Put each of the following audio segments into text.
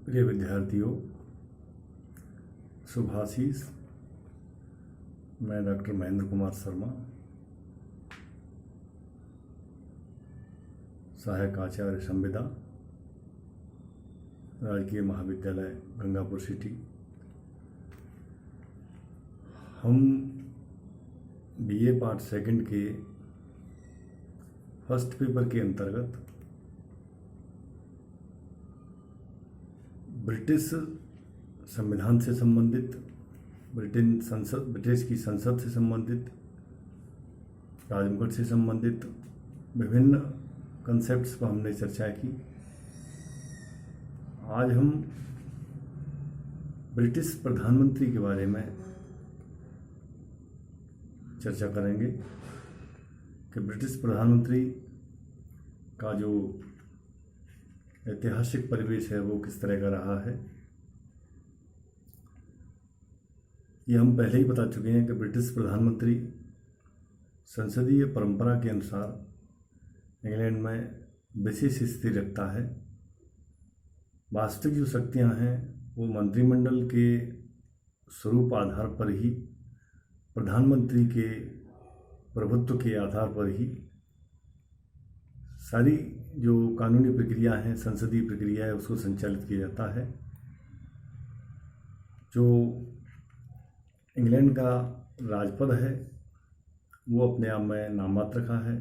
प्रिय विद्यार्थियों, शुभाशीष। मैं डॉक्टर महेंद्र कुमार शर्मा, सहायक आचार्य संविदा, राजकीय महाविद्यालय गंगापुर सिटी। हम बीए पार्ट सेकंड के फर्स्ट पेपर के अंतर्गत ब्रिटिश संविधान से संबंधित, ब्रिटिश की संसद से संबंधित, राजमुकुट से संबंधित विभिन्न कंसेप्ट्स पर हमने चर्चा की। आज हम ब्रिटिश प्रधानमंत्री के बारे में चर्चा करेंगे कि ब्रिटिश प्रधानमंत्री का जो ऐतिहासिक परिवेश है वो किस तरह का रहा है। ये हम पहले ही बता चुके हैं कि ब्रिटिश प्रधानमंत्री संसदीय परंपरा के अनुसार इंग्लैंड में विशेष स्थिति रखता है। वास्तविक जो शक्तियां हैं वो मंत्रिमंडल के स्वरूप आधार पर ही, प्रधानमंत्री के प्रभुत्व के आधार पर ही सारी जो कानूनी प्रक्रिया है, संसदीय प्रक्रिया है, उसको संचालित किया जाता है। जो इंग्लैंड का राजपद है वो अपने आप में नाममात्र का है।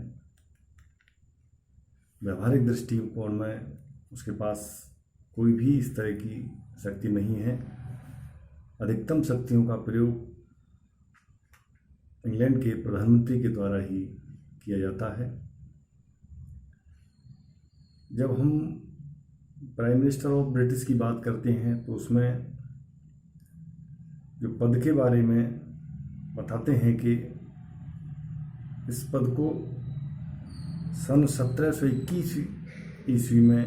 व्यवहारिक दृष्टिकोण में उसके पास कोई भी इस तरह की शक्ति नहीं है। अधिकतम शक्तियों का प्रयोग इंग्लैंड के प्रधानमंत्री के द्वारा ही किया जाता है। जब हम प्राइम मिनिस्टर ऑफ ब्रिटिश की बात करते हैं तो उसमें जो पद के बारे में बताते हैं कि इस पद को सन 1721 ईस्वी में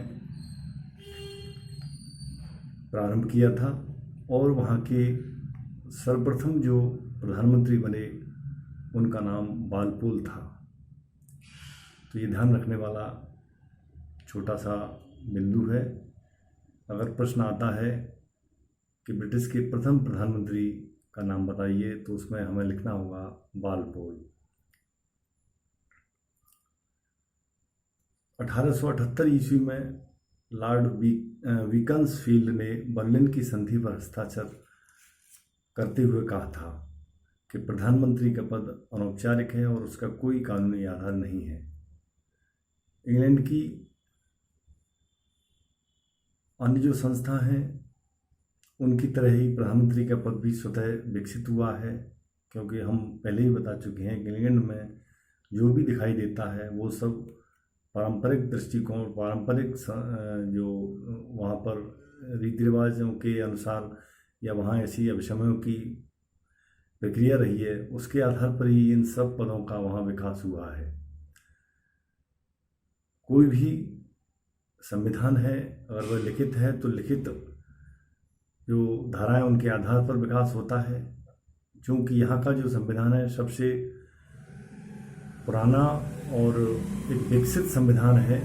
प्रारंभ किया था और वहाँ के सर्वप्रथम जो प्रधानमंत्री बने उनका नाम वालपोल था। तो ये ध्यान रखने वाला छोटा सा बिंदु है। अगर प्रश्न आता है कि ब्रिटिश के प्रथम प्रधानमंत्री का नाम बताइए तो उसमें हमें लिखना होगा वालपोल। 1878 ईस्वी में लॉर्ड बीकंसफील्ड ने बर्लिन की संधि पर हस्ताक्षर करते हुए कहा था कि प्रधानमंत्री का पद अनौपचारिक है और उसका कोई कानूनी आधार नहीं है। इंग्लैंड की अन्य जो संस्था हैं उनकी तरह ही प्रधानमंत्री का पद भी स्वतः विकसित हुआ है, क्योंकि हम पहले ही बता चुके हैं कि इंग्लैंड में जो भी दिखाई देता है वो सब पारंपरिक दृष्टिकोण, पारंपरिक जो वहाँ पर रीति रिवाजों के अनुसार या वहाँ ऐसी अभिशमयों की प्रक्रिया रही है, उसके आधार पर ही इन सब पदों का वहाँ विकास हुआ है। कोई भी संविधान है अगर वह लिखित है तो लिखित जो धाराएं उनके आधार पर विकास होता है। क्योंकि यहाँ का जो संविधान है सबसे पुराना और एक विकसित संविधान है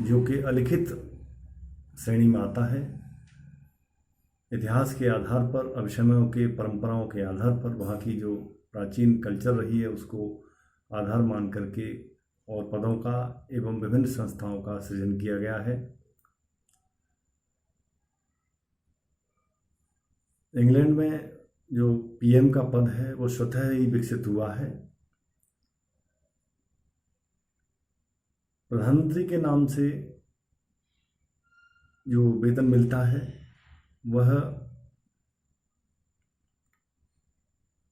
जो कि अलिखित श्रेणी में आता है। इतिहास के आधार पर, अभिशमयों के, परंपराओं के आधार पर वहाँ की जो प्राचीन कल्चर रही है उसको आधार मान करके और पदों का एवं विभिन्न संस्थाओं का सृजन किया गया है। इंग्लैंड में जो पीएम का पद है वो स्वतः ही विकसित हुआ है। प्रधानमंत्री के नाम से जो वेतन मिलता है वह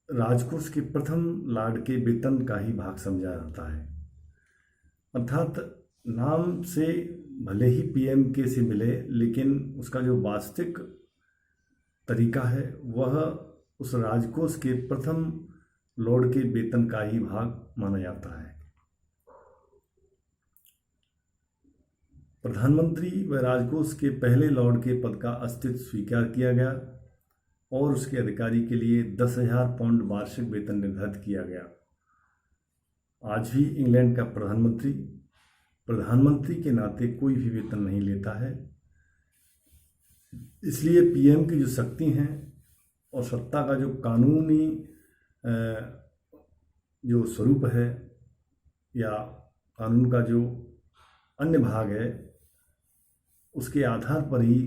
राजकोष के प्रथम लॉर्ड के वेतन का ही भाग समझा जाता है। अर्थात नाम से भले ही पीएम के से मिले, लेकिन उसका जो वास्तविक तरीका है वह उस राजकोष के प्रथम लॉर्ड के वेतन का ही भाग माना जाता है। प्रधानमंत्री व राजकोष के पहले लॉर्ड के पद का अस्तित्व स्वीकार किया गया और उसके अधिकारी के लिए 10,000 पाउंड वार्षिक वेतन निर्धारित किया गया। आज भी इंग्लैंड का प्रधानमंत्री के नाते कोई भी वेतन नहीं लेता है। इसलिए पीएम की जो शक्ति हैं और सत्ता का जो कानूनी जो स्वरूप है या कानून का जो अन्य भाग है, उसके आधार पर ही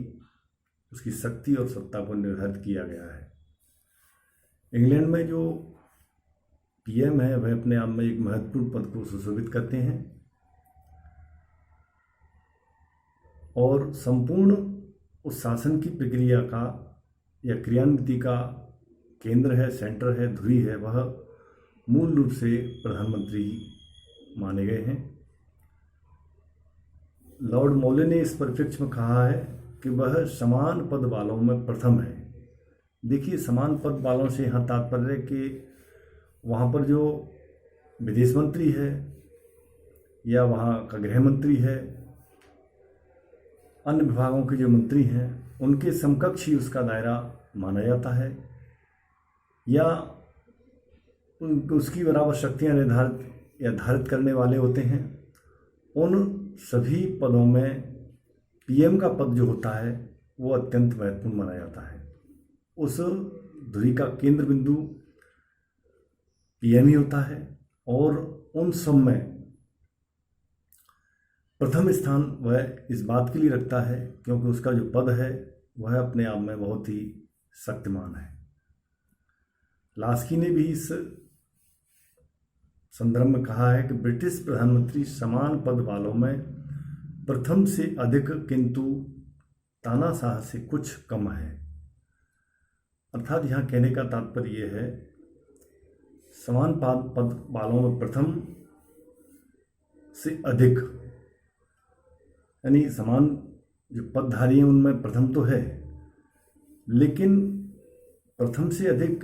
उसकी शक्ति और सत्ता को निर्धारित किया गया है। इंग्लैंड में जो पीएम है वह अपने आप में एक महत्वपूर्ण पद को सुशोभित करते हैं और संपूर्ण उस शासन की प्रक्रिया का या क्रियान्विति का केंद्र है, सेंटर है, धुरी है, वह मूल रूप से प्रधानमंत्री माने गए हैं। लॉर्ड मौले ने इस परिप्रेक्ष्य में कहा है कि वह समान पद वालों में प्रथम है। देखिए, समान पद वालों से यहाँ तात्पर्य है कि वहाँ पर जो विदेश मंत्री है या वहाँ का गृह मंत्री है, अन्य विभागों के जो मंत्री हैं, उनके समकक्ष ही उसका दायरा माना जाता है या उसकी बराबर शक्तियाँ निर्धारित या धारित करने वाले होते हैं। उन सभी पदों में पीएम का पद जो होता है वो अत्यंत महत्वपूर्ण माना जाता है। उस धुरी का केंद्र बिंदु पीएम ही होता है और उन सब में प्रथम स्थान वह इस बात के लिए रखता है क्योंकि उसका जो पद है वह अपने आप में बहुत ही शक्तिमान है। लास्की ने भी इस संदर्भ में कहा है कि ब्रिटिश प्रधानमंत्री समान पद वालों में प्रथम से अधिक किंतु तानाशाह से कुछ कम है। अर्थात यहाँ कहने का तात्पर्य यह है, समान पद वालों में प्रथम से अधिक, यानी समान जो पदधारी हैं उनमें प्रथम तो है, लेकिन प्रथम से अधिक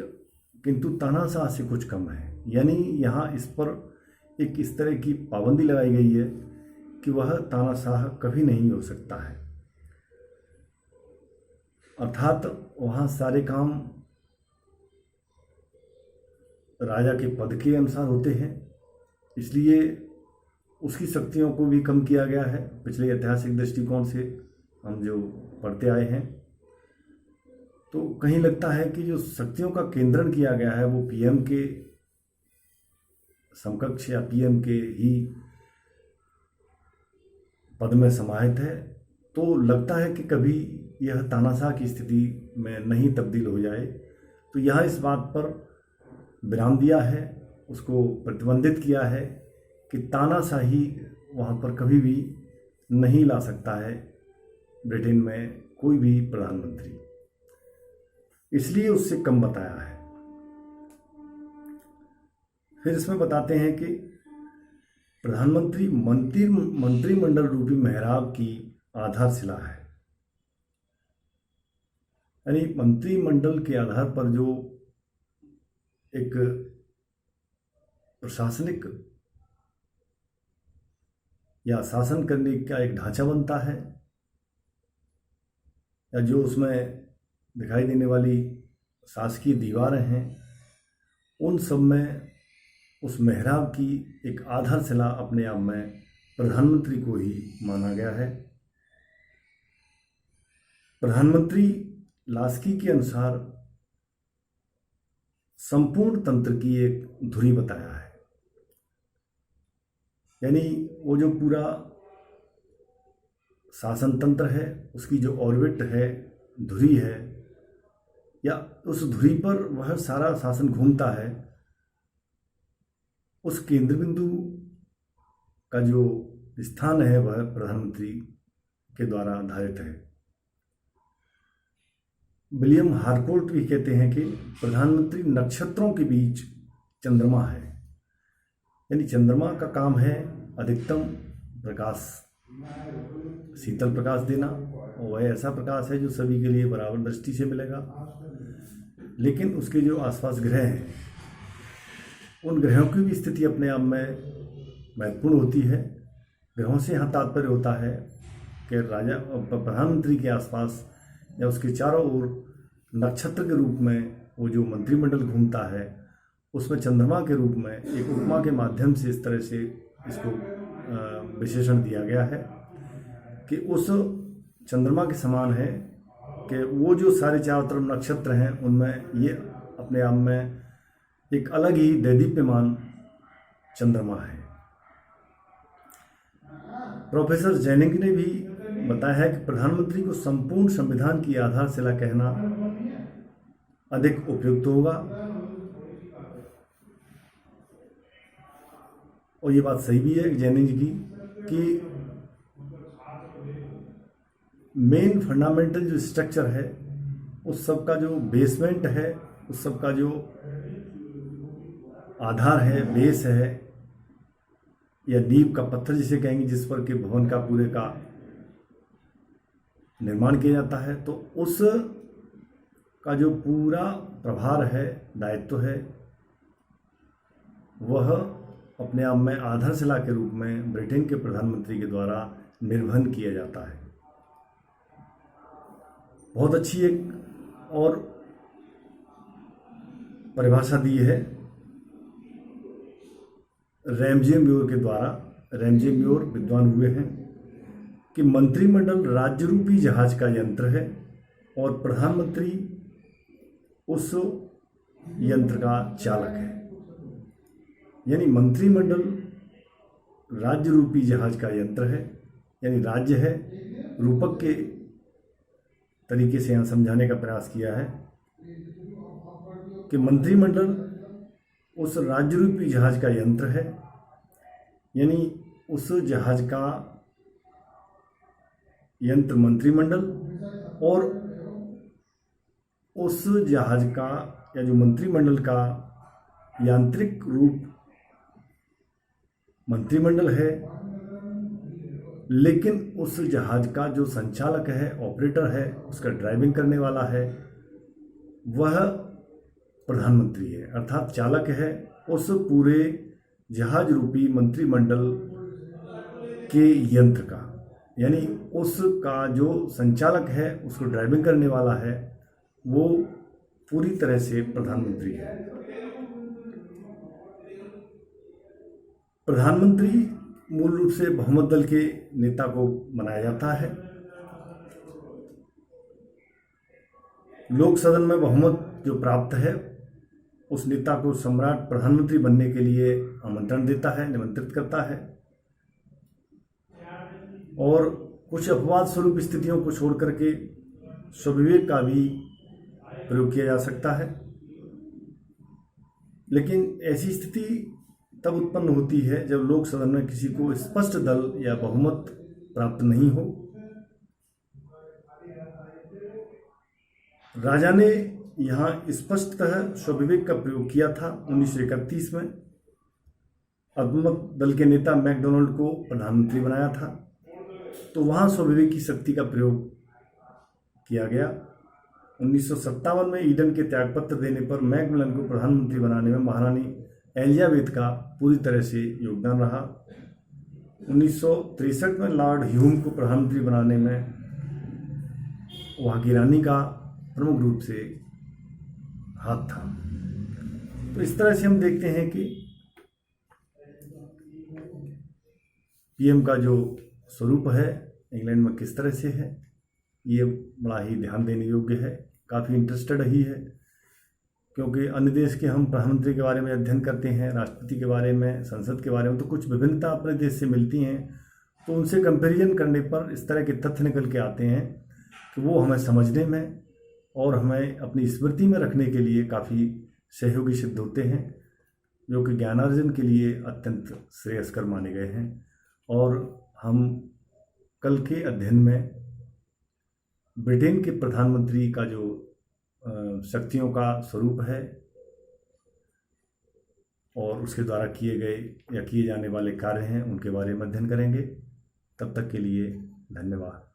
किंतु तानाशाह से कुछ कम है। यानी यहाँ इस पर एक इस तरह की पाबंदी लगाई गई है कि वह तानाशाह कभी नहीं हो सकता है। अर्थात वहाँ सारे काम राजा के पद के अनुसार होते हैं, इसलिए उसकी शक्तियों को भी कम किया गया है। पिछले ऐतिहासिक दृष्टिकोण से हम जो पढ़ते आए हैं तो कहीं लगता है कि जो शक्तियों का केंद्रण किया गया है वो पीएम के समकक्ष या पीएम के ही पद में समाहित है। तो लगता है कि कभी यह तानाशाह की स्थिति में नहीं तब्दील हो जाए। तो यहाँ इस बात पर विराम दिया है, उसको प्रतिबंधित किया है कि तानाशाही वहाँ पर कभी भी नहीं ला सकता है ब्रिटेन में कोई भी प्रधानमंत्री, इसलिए उससे कम बताया है। फिर इसमें बताते हैं कि प्रधानमंत्री मंत्रिमंडल रूपी मेहराब की आधारशिला है। यानी मंत्रिमंडल के आधार पर जो एक प्रशासनिक या शासन करने का एक ढांचा बनता है, या जो उसमें दिखाई देने वाली शासकीय दीवारें हैं, उन सब में उस मेहराब की एक आधारशिला अपने आप में प्रधानमंत्री को ही माना गया है। प्रधानमंत्री लास्की के अनुसार संपूर्ण तंत्र की एक धुरी बताया है। यानी वो जो पूरा शासन तंत्र है उसकी जो ऑर्बिट है, धुरी है, या उस धुरी पर वह सारा शासन घूमता है, उस केंद्र बिंदु का जो स्थान है वह प्रधानमंत्री के द्वारा धारित है। विलियम हार्कोर्ट भी कहते हैं कि प्रधानमंत्री नक्षत्रों के बीच चंद्रमा है। यानी चंद्रमा का काम है अधिकतम प्रकाश, शीतल प्रकाश देना, और वह ऐसा प्रकाश है जो सभी के लिए बराबर दृष्टि से मिलेगा। लेकिन उसके जो आसपास ग्रह हैं, उन ग्रहों की भी स्थिति अपने आप में महत्वपूर्ण होती है। ग्रहों से यहाँ तात्पर्य होता है कि राजा प्रधानमंत्री के आसपास या उसके चारों ओर नक्षत्र के रूप में वो जो मंत्रिमंडल घूमता है, उसमें चंद्रमा के रूप में एक उपमा के माध्यम से इस तरह से इसको विशेषण दिया गया है कि उस चंद्रमा के समान है कि वो जो सारे चारों तरफ नक्षत्र हैं उनमें ये अपने आप में एक अलग ही दैदीप्यमान चंद्रमा है। प्रोफेसर जैनिंग ने भी बताया है कि प्रधानमंत्री को संपूर्ण संविधान की आधारशिला कहना अधिक उपयुक्त होगा, और ये बात सही भी है जैनिंग जी की कि मेन फंडामेंटल जो स्ट्रक्चर है, उस सब का जो बेसमेंट है, उस सब का जो आधार है, बेस है, या नींव का पत्थर जिसे कहेंगे, जिस पर के भवन का पूरे का निर्माण किया जाता है, तो उस का जो पूरा प्रभार है, दायित्व है, वह अपने आप में आधारशिला के रूप में ब्रिटेन के प्रधानमंत्री के द्वारा निर्वहन किया जाता है। बहुत अच्छी एक और परिभाषा दी है रैमजे म्योर के द्वारा। रैमजे म्योर विद्वान हुए हैं कि मंत्रिमंडल राज्य रूपी जहाज का यंत्र है और प्रधानमंत्री उस यंत्र का चालक है। यानी मंत्रिमंडल राज्य रूपी जहाज का यंत्र है, यानी राज्य है, रूपक के तरीके से यहाँ समझाने का प्रयास किया है कि मंत्रिमंडल उस राज्य रूपी जहाज का यंत्र है, यानी उस जहाज का यंत्र मंत्रिमंडल, और उस जहाज का या जो मंत्रिमंडल का यांत्रिक रूप मंत्रिमंडल है, लेकिन उस जहाज का जो संचालक है, ऑपरेटर है, उसका ड्राइविंग करने वाला है, वह प्रधानमंत्री है, अर्थात चालक है उस पूरे जहाज रूपी मंत्रिमंडल के यंत्र का। यानी उसका जो संचालक है, उसको ड्राइविंग करने वाला है, वो पूरी तरह से प्रधानमंत्री है। प्रधानमंत्री मूल रूप से बहुमत दल के नेता को बनाया जाता है। लोक सदन में बहुमत जो प्राप्त है, उस नेता को सम्राट प्रधानमंत्री बनने के लिए आमंत्रण देता है, निमंत्रित करता है, और कुछ अपवाद स्वरूप स्थितियों को छोड़ करके स्वविवेक का भी प्रयोग किया जा सकता है। लेकिन ऐसी स्थिति तब उत्पन्न होती है जब लोक सदन में किसी को स्पष्ट दल या बहुमत प्राप्त नहीं हो। राजा ने यहाँ स्पष्टतः स्वविवेक का प्रयोग किया था 1931 में। अल्पमत दल के नेता मैकडोनाल्ड को प्रधानमंत्री बनाया था, तो वहाँ स्वविवेक की शक्ति का प्रयोग किया गया। 1957 में ईडन के त्यागपत्र देने पर मैकमिलन को प्रधानमंत्री बनाने में महारानी एलिजाबेथ का पूरी तरह से योगदान रहा। 1963 में लॉर्ड ह्यूम को प्रधानमंत्री बनाने में वहाँ की रानी का प्रमुख रूप से हाथ था। तो इस तरह से हम देखते हैं कि पीएम का जो स्वरूप है इंग्लैंड में किस तरह से है, ये बड़ा ही ध्यान देने योग्य है। काफ़ी इंटरेस्टेड ही है, क्योंकि अन्य देश के हम प्रधानमंत्री के बारे में अध्ययन करते हैं, राष्ट्रपति के बारे में, संसद के बारे में, तो कुछ विभिन्नता अपने देश से मिलती हैं। तो उनसे कंपैरिजन करने पर इस तरह के तथ्य निकल के आते हैं कि वो हमें समझने में और हमें अपनी स्मृति में रखने के लिए काफ़ी सहयोगी सिद्ध होते हैं, जो कि ज्ञानार्जन के लिए अत्यंत श्रेयस्कर माने गए हैं। और हम कल के अध्ययन में ब्रिटेन के प्रधानमंत्री का जो शक्तियों का स्वरूप है और उसके द्वारा किए गए या किए जाने वाले कार्य हैं, उनके बारे में अध्ययन करेंगे। तब तक के लिए धन्यवाद।